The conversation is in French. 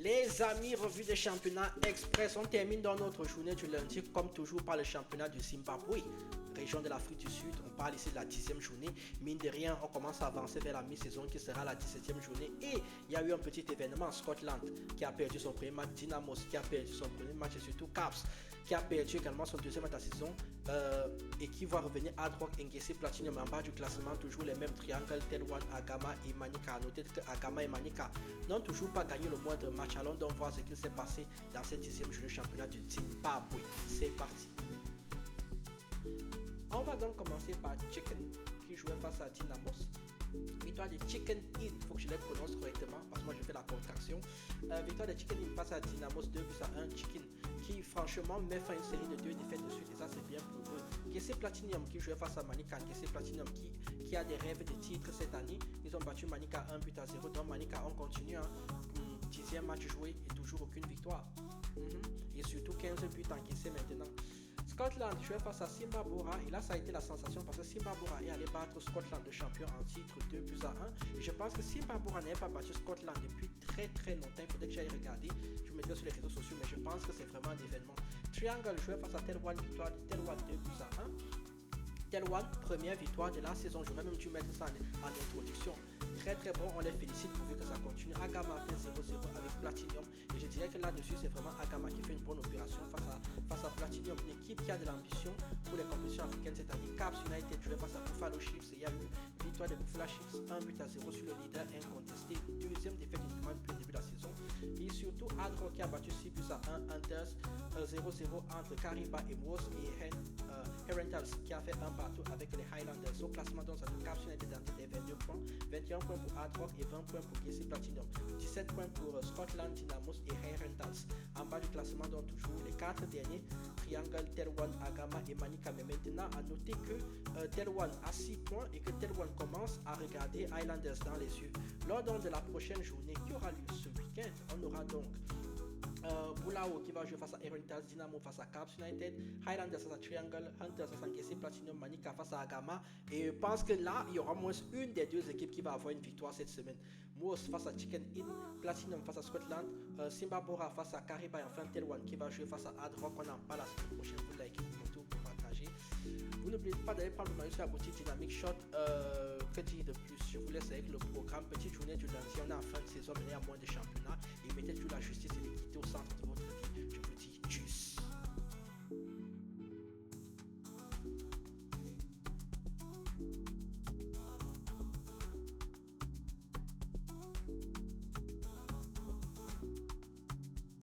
Les amis, revue des championnats express. On termine dans notre journée du lundi, comme toujours, par le championnat du Zimbabwe, région de l'Afrique du Sud. On parle ici de la 10e journée. Mine de rien, on commence à avancer vers la mi-saison qui sera la 17e journée. Et il y a eu un petit événement, Scotland qui a perdu son premier match, Dynamos qui a perdu son premier match et surtout Caps qui a perdu également son deuxième match de la saison et qui va revenir à droite, Ngesi Platinum en bas du classement. Toujours les mêmes triangles, Telwan, Agama et Manika. Notez que Agama et Manika n'ont toujours pas gagné le moindre match. Allons donc voir ce qui s'est passé dans cette 10e journée championnat du Zimbabwe. C'est parti. On va donc commencer par Chicken qui jouait face à Dynamos. Victoire de Chicken In, il faut que je les prononce correctement parce que moi je fais la contraction. Victoire de Chicken In face à Dynamos 2-1. Chicken qui franchement met fin à une série de 2 défaites de suite et ça c'est bien pour eux. GC Platinum qui jouait face à Manika. GC Platinum qui a des rêves de titre cette année. Ils ont battu Manika 1-0. Donc Manika on continue. 10e match joué et toujours aucune victoire. Et surtout 15 buts encaissés maintenant. Scotland jouait face à Simba Bora et là ça a été la sensation parce que Simba Bora est allé battre Scotland de champion en titre 2-1 et je pense que Simba Bora n'avait pas battu Scotland depuis très longtemps. Il faudrait que j'aille regarder, je vous mettrai sur les réseaux sociaux, mais je pense que c'est vraiment un événement. Triangle jouait face à Telwan, victoire de Telwan 2-1. Telwan, première victoire de la saison, j'aurais même dû mettre ça en introduction. Très bon, on les félicite pourvu que ça continue. Agama fait 0-0 avec Platinum et je dirais que là-dessus c'est vraiment Agama qui fait une bonne opération face à Platinum, une équipe qui a de l'ambition pour les compétitions africaines cette année. Caps United jouait face à Buffalo Chiefs et il y a eu victoire de Buffalo Chiefs 1-0 sur le leader incontesté, deuxième défaite uniquement depuis le début de la saison. Et surtout Adro qui a battu 6-1, Hunters 0-0 entre Kariba et Moss et Herentals qui a fait un partout avec les Highlanders. Au classement donc ça fait Caps United en tête des 22 points, 21 points pour Hard Rock et 20 points pour GC Platinum, 17 points pour Scotland, Dynamos et Herentals. En bas du classement donc toujours les 4 derniers, Triangle, Telwan, Agama et Manika. Mais maintenant à noter que Telwan a 6 points et que Telwan commence à regarder Highlanders dans les yeux. Lors donc de la prochaine journée qui aura lieu ce week-end, on aura donc Bulao qui va jouer face à Herentals, Dynamo face à Caps United, Highlanders face à Triangle, Hunters face à GC Platinum, Manika face à Agama. Et je pense que là, il y aura moins une des deux équipes qui va avoir une victoire cette semaine. Moss face à Chicken In, Platinum face à Scotland, Simba Bora face à Kariba et enfin Telwan qui va jouer face à Hard Rock. On en parle la semaine prochaine. Vous likez mon tour pour partager. Vous n'oubliez pas d'aller prendre le maillot sur la boutique Dynamic Shot. Que dire de plus? Je vous laisse avec le programme. Petite journée du lundi. On est en fin de saison, mais il y a moins de championnats.